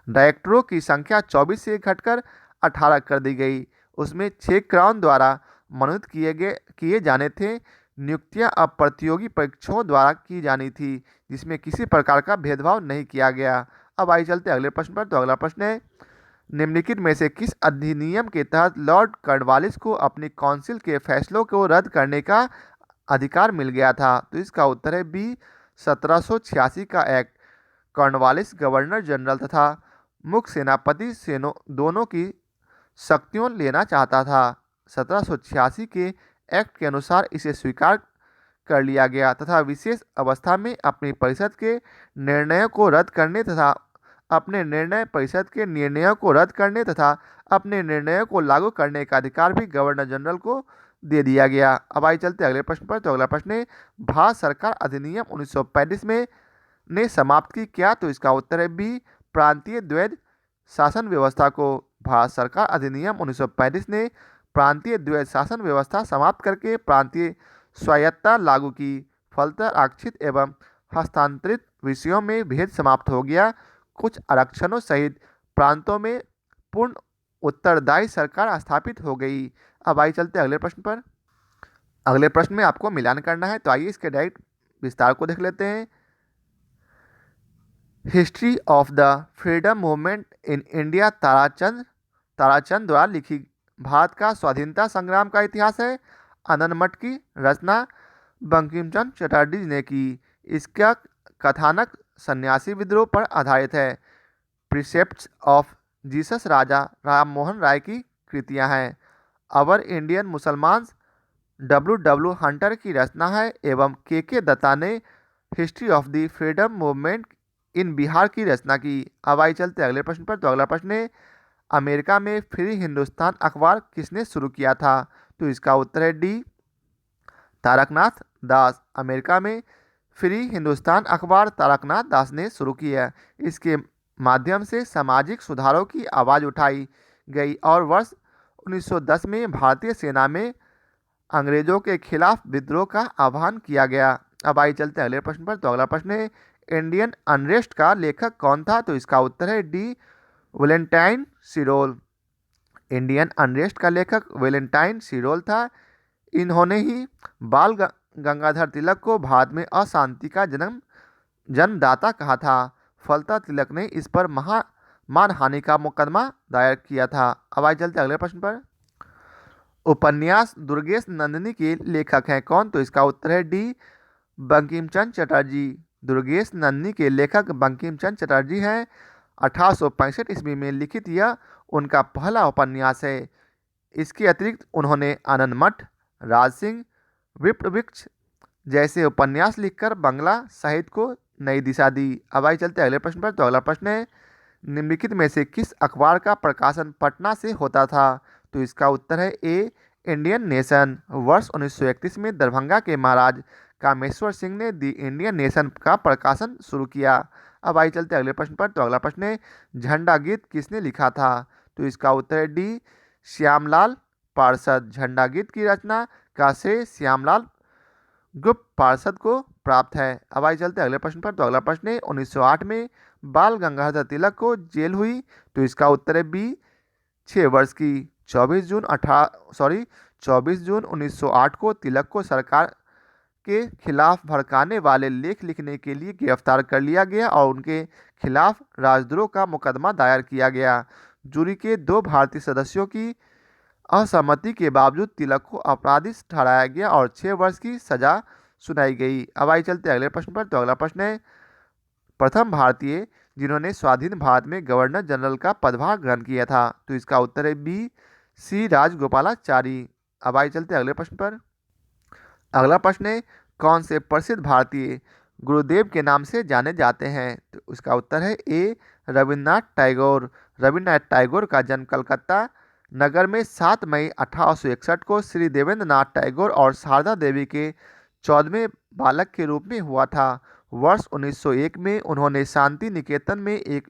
डायरेक्टरों की संख्या 24 से घटकर 18 कर दी गई। उसमें 6 क्राउन द्वारा मनोनीत किए जाने थे। नियुक्तियां अब प्रतियोगी परीक्षाओं द्वारा की जानी थी, जिसमें किसी प्रकार का भेदभाव नहीं किया गया। अब आइए चलते अगले प्रश्न पर। तो अगला प्रश्न है, निम्नलिखित में से किस अधिनियम के तहत लॉर्ड कॉर्नवालिस को अपनी काउंसिल के फैसलों को रद्द करने का अधिकार मिल गया था? तो इसका उत्तर है बी, 1786 का एक्ट। कॉर्नवालिस गवर्नर जनरल तथा मुख्य सेनापति दोनों की शक्तियों लेना चाहता था। 1786 के एक्ट के अनुसार इसे स्वीकार कर लिया गया तथा विशेष अवस्था में अपनी परिषद के निर्णयों को रद्द करने तथा अपने निर्णय परिषद के निर्णयों को रद्द करने तथा अपने निर्णयों को लागू करने का अधिकार भी गवर्नर जनरल को दे दिया गया। अब आइए चलते अगले प्रश्न पर। तो अगला प्रश्न है, भारत सरकार अधिनियम 1935 में ने समाप्त की क्या? तो इसका उत्तर है बी, प्रांतीय द्वैध शासन व्यवस्था को। भारत सरकार अधिनियम 1935 ने प्रांतीय द्वैध शासन व्यवस्था समाप्त करके प्रांतीय स्वायत्तता लागू की। फलतः आरक्षित एवं हस्तांतरित विषयों में भेद समाप्त हो गया। कुछ आरक्षणों सहित प्रांतों में पूर्ण उत्तरदायी सरकार स्थापित हो गई। अब आइए चलते अगले प्रश्न पर। अगले प्रश्न में आपको मिलान करना है, तो आइए इसके डायरेक्ट विस्तार को देख लेते हैं। History of the freedom movement in India Tarachand द्वारा लिखी भारत का स्वाधीनता संग्राम का इतिहास है। आनंद मठ की रचना बंकिम चंद्र चटर्जी ने की। इसका कथानक सन्यासी विद्रोह पर आधारित है। प्रिसेप्ट्स ऑफ जीसस राजा राम मोहन राय की कृतियां हैं। अवर इंडियन मुसलमान डब्ल्यू हंटर की रचना है एवं के दत्ता ने history of the freedom movement in Bihar की रचना की। अब आइए चलते अगले प्रश्न पर। तो अगला प्रश्न है, अमेरिका में फ्री हिंदुस्तान अखबार किसने शुरू किया था? तो इसका उत्तर है डी, तारकनाथ दास। अमेरिका में फ्री हिंदुस्तान अखबार तारकनाथ दास ने शुरू किया। इसके माध्यम से सामाजिक सुधारों की आवाज़ उठाई गई और वर्ष 1910 में भारतीय सेना में अंग्रेजों के खिलाफ विद्रोह का आह्वान किया गया। अब आइए चलते अगले प्रश्न पर। तो अगला प्रश्न है, इंडियन अनरेस्ट का लेखक कौन था? तो इसका उत्तर है डी, वैलेंटाइन सिरोल। इंडियन अनरेस्ट का लेखक वैलेंटाइन सिरोल था। इन्होंने ही बाल गंगाधर तिलक को भारत में अशांति का जन्मदाता कहा था। फलतः तिलक ने इस पर मानहानि का मुकदमा दायर किया था। अब आइए चलते अगले प्रश्न पर। उपन्यास दुर्गेश नंदिनी के लेखक हैं कौन? तो इसका उत्तर है डी, बंकिम चंद्र चटर्जी। दुर्गेश नंदिनी के लेखक बंकिम चंद्र चटर्जी हैं। 1865 ईस्वी में लिखित यह उनका पहला उपन्यास है। इसके अतिरिक्त उन्होंने आनंद मठ, राज सिंह, विप्रवृक्ष जैसे उपन्यास लिखकर बांग्ला साहित्य को नई दिशा दी। अब आइए चलते अगले प्रश्न पर। तो अगला प्रश्न है, निम्नलिखित में से किस अखबार का प्रकाशन पटना से होता था? तो इसका उत्तर है ए, इंडियन नेशन। वर्ष 1931 में दरभंगा के महाराज कामेश्वर सिंह ने दी इंडियन नेशन का प्रकाशन शुरू किया। अब आइए चलते अगले प्रश्न पर। तो अगला प्रश्न है, झंडा गीत किसने लिखा था? तो इसका उत्तर है डी, श्यामलाल पार्षद। झंडा गीत की रचना का श्रेय श्यामलाल गुप्त पार्षद को प्राप्त है। अब आइए चलते अगले प्रश्न पर। तो अगला प्रश्न है, 1908 में बाल गंगाधर तिलक को जेल हुई। तो इसका उत्तर है बी, 6 वर्ष की। 24 जून 1908 को तिलक को सरकार के खिलाफ भड़काने वाले लेख लिखने के लिए गिरफ्तार कर लिया गया और उनके खिलाफ राजद्रोह का मुकदमा दायर किया गया। जूरी के 2 भारतीय सदस्यों की असहमति के बावजूद तिलक को अपराधी ठहराया गया और 6 वर्ष की सजा सुनाई गई। अब आइए चलते अगले प्रश्न पर। तो अगला प्रश्न है, प्रथम भारतीय जिन्होंने स्वाधीन भारत में गवर्नर जनरल का पदभार ग्रहण किया था। तो इसका उत्तर है बी, सी राजगोपालाचारी। अब आइए चलते अगले प्रश्न पर। अगला प्रश्न है, कौन से प्रसिद्ध भारतीय गुरुदेव के नाम से जाने जाते हैं? तो उसका उत्तर है ए, रविन्द्रनाथ टैगोर। रविन्द्रनाथ टैगोर का जन्म कलकत्ता नगर में 7 मई 1861 को श्री देवेंद्रनाथ टैगोर और शारदा देवी के 14वें बालक के रूप में हुआ था। वर्ष 1901 में उन्होंने शांति निकेतन में एक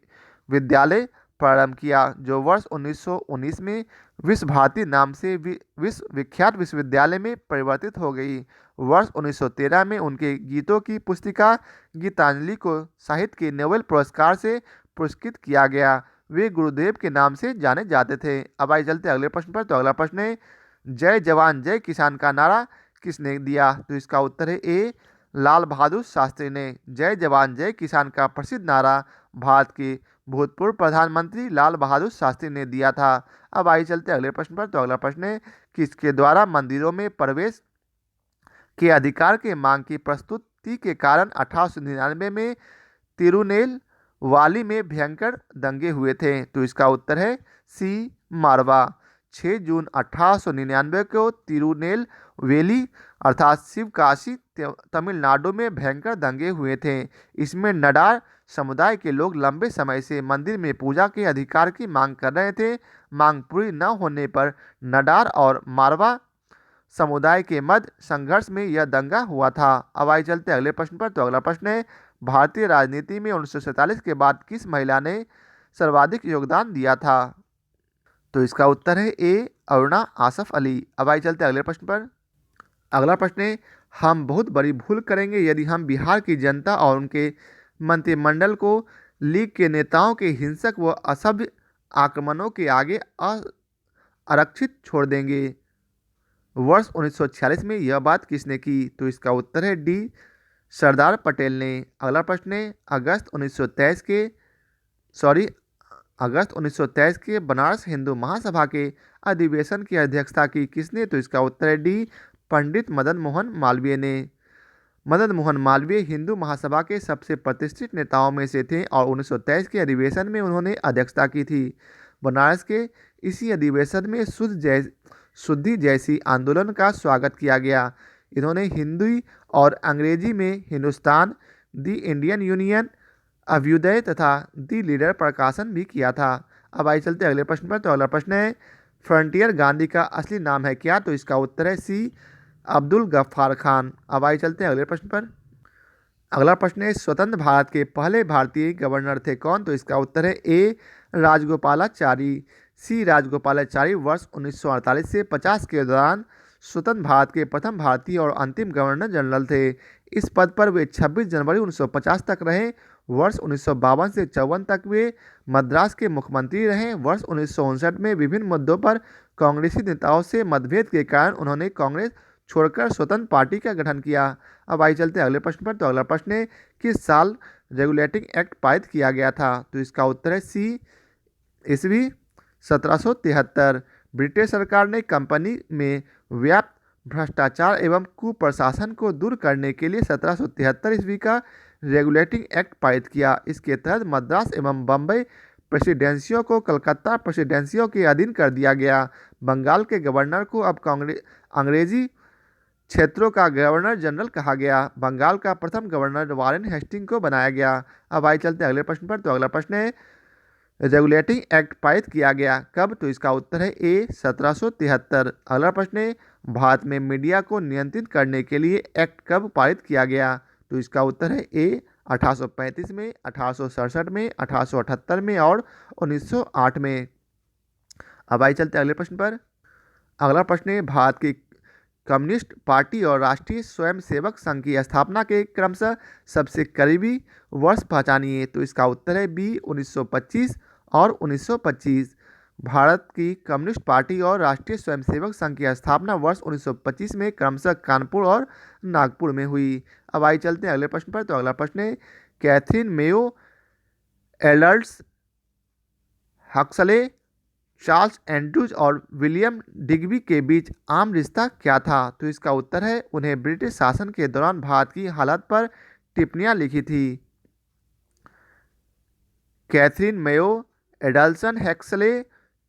विद्यालय प्रारंभ किया जो वर्ष 1919 में विश्व भारती नाम से विख्यात विश्वविद्यालय में परिवर्तित हो गई। वर्ष 1913 में उनके गीतों की पुस्तिका गीतांजलि को साहित्य के नोबेल पुरस्कार से पुरस्कृत किया गया। वे गुरुदेव के नाम से जाने जाते थे। अब आइए चलते अगले प्रश्न पर। तो अगला प्रश्न है, जय जवान जय किसान का नारा किसने दिया? तो इसका उत्तर है ए, लाल बहादुर शास्त्री ने। जय जवान जय किसान का प्रसिद्ध नारा भारत के भूतपूर्व प्रधानमंत्री लाल बहादुर शास्त्री ने दिया था। अब आइए चलते अगले प्रश्न पर। तो अगला प्रश्न है, किसके द्वारा मंदिरों में प्रवेश के अधिकार के मांग की प्रस्तुति के कारण 1899 में तिरुनेलवाली में भयंकर दंगे हुए थे? तो इसका उत्तर है सी, मारवा। 6 जून 1899 को तिरुनेलवेली अर्थात शिवकाशी तमिलनाडु में भयंकर दंगे हुए थे। इसमें नाडार समुदाय के लोग लंबे समय से मंदिर में पूजा के अधिकार की मांग कर रहे थे। मांग पूरी न होने पर नाडार और मारवा समुदाय के मध्य संघर्ष में यह दंगा हुआ था। अब आइए चलते अगले प्रश्न पर। तो अगला प्रश्न है, भारतीय राजनीति में 1947 के बाद किस महिला ने सर्वाधिक योगदान दिया था? तो इसका उत्तर है ए, अरुणा आसफ अली। अब आइए चलते अगले प्रश्न पर। अगला प्रश्न है, हम बहुत बड़ी भूल करेंगे यदि हम बिहार की जनता और उनके मंत्रिमंडल को लीग के नेताओं के हिंसक व असभ्य आक्रमणों के आगे आरक्षित छोड़ देंगे। वर्ष 1946 में यह बात किसने की? तो इसका उत्तर है डी, सरदार पटेल ने। अगला प्रश्न है, अगस्त 1923 के बनारस हिंदू महासभा के अधिवेशन की अध्यक्षता की किसने? तो इसका उत्तर है डी, पंडित मदन मोहन मालवीय ने। मदन मोहन मालवीय हिंदू महासभा के सबसे प्रतिष्ठित नेताओं में से थे और 1923 के अधिवेशन में उन्होंने अध्यक्षता की थी। बनारस के इसी अधिवेशन में शुद्धि जैसी आंदोलन का स्वागत किया गया। इन्होंने हिंदी और अंग्रेजी में हिंदुस्तान, दी इंडियन यूनियन, अभ्युदय तथा दी लीडर प्रकाशन भी किया था। अब आइए चलते अगले प्रश्न पर। तो अगला प्रश्न है, फ्रंटियर गांधी का असली नाम है क्या? तो इसका उत्तर है सी, अब्दुल गफ्फार खान। अब आइए चलते हैं अगले प्रश्न पर। अगला प्रश्न है, स्वतंत्र भारत के पहले भारतीय गवर्नर थे कौन? तो इसका उत्तर है ए, राजगोपालाचारी। सी, राजगोपालाचारी वर्ष 1948 से 50 के दौरान स्वतंत्र भारत के प्रथम भारतीय और अंतिम गवर्नर जनरल थे। इस पद पर वे 26 जनवरी 1950 तक रहे। वर्ष 1952 से 54 तक वे मद्रास के मुख्यमंत्री रहे। वर्ष 1959 में विभिन्न मुद्दों पर कांग्रेसी नेताओं से मतभेद के कारण उन्होंने कांग्रेस छोड़कर स्वतंत्र पार्टी का गठन किया। अब आइए चलते हैं अगले प्रश्न पर। तो अगला प्रश्न है, किस साल रेगुलेटिंग एक्ट पारित किया गया था? तो इसका उत्तर है सी, ईस्वी 1773। ब्रिटिश सरकार ने कंपनी में व्याप्त भ्रष्टाचार एवं कुप्रशासन को दूर करने के लिए 1773 ईस्वी का रेगुलेटिंग एक्ट पारित किया। इसके तहत मद्रास एवं बम्बई प्रेसिडेंसियों को कलकत्ता प्रेसिडेंसियों के अधीन कर दिया गया। बंगाल के गवर्नर को अब अंग्रेजी क्षेत्रों का गवर्नर जनरल कहा गया। बंगाल का प्रथम गवर्नर वारेन हेस्टिंग को बनाया गया। अब आइए चलते हैं अगले प्रश्न पर। तो अगला प्रश्न है, रेगुलेटिंग एक्ट पारित किया गया कब? तो इसका उत्तर है ए, 1773। अगला प्रश्न है, भारत में मीडिया को नियंत्रित करने के लिए एक्ट कब पारित किया गया? तो इसका उत्तर है ए, 1835 में, 1867 में, 1878 में और 1908 में। अब आइए चलते हैं अगले प्रश्न पर। अगला प्रश्न है, भारत की कम्युनिस्ट पार्टी और राष्ट्रीय स्वयंसेवक संघ की स्थापना के क्रमशः सबसे करीबी वर्ष पहचानिए। तो इसका उत्तर है बी, 1925 और 1925। भारत की कम्युनिस्ट पार्टी और राष्ट्रीय स्वयंसेवक संघ की स्थापना वर्ष 1925 में क्रमशः कानपुर और नागपुर में हुई। अब आइए चलते हैं अगले प्रश्न पर। तो अगला प्रश्न है, Catherine Mayo, idols Huxley, Charles Andrews और विलियम डिग्बी के बीच आम रिश्ता क्या था? तो इसका उत्तर है, उन्हें ब्रिटिश शासन के दौरान भारत की हालत पर टिप्पणियां लिखी थी। Catherine Mayo, एडल्सन Huxley,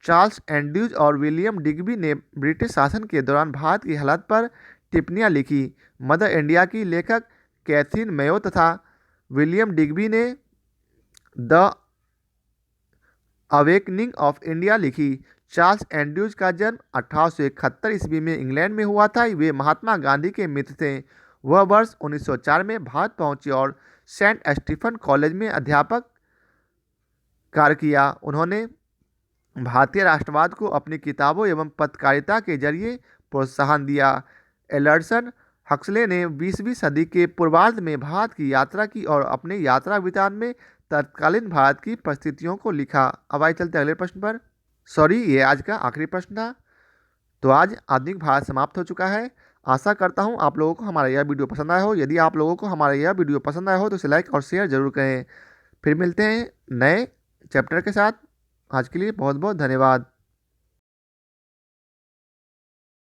Charles Andrews और विलियम डिग्बी ने ब्रिटिश शासन के दौरान भारत की हालत पर टिप्पणियां लिखी। मदर इंडिया की लेखक कैथरीन मेयो तथा विलियम डिग्बी ने द अवेकनिंग ऑफ इंडिया लिखी। चार्ल्स एंड्रूज का जन्म 1871 ईस्वी में इंग्लैंड में हुआ था। वे महात्मा गांधी के मित्र थे। वह वर्ष 1904 में भारत पहुंचे और सेंट स्टीफन कॉलेज में अध्यापक कार्य किया। उन्होंने भारतीय राष्ट्रवाद को अपनी किताबों एवं पत्रकारिता के जरिए प्रोत्साहन दिया। एडल्सन हक्सले ने 20वीं सदी के पूर्वार्ध में भारत की यात्रा की और अपने यात्रा वितान में तत्कालीन भारत की परिस्थितियों को लिखा। अब आइए चलते अगले प्रश्न पर। ये आज का आखिरी प्रश्न था। तो आज आधुनिक भारत समाप्त हो चुका है। आशा करता हूँ आप लोगों को हमारा यह वीडियो पसंद आया हो। यदि आप लोगों को हमारा यह वीडियो पसंद आया हो तो इसे लाइक और शेयर जरूर करें। फिर मिलते हैं नए चैप्टर के साथ। आज के लिए बहुत बहुत धन्यवाद।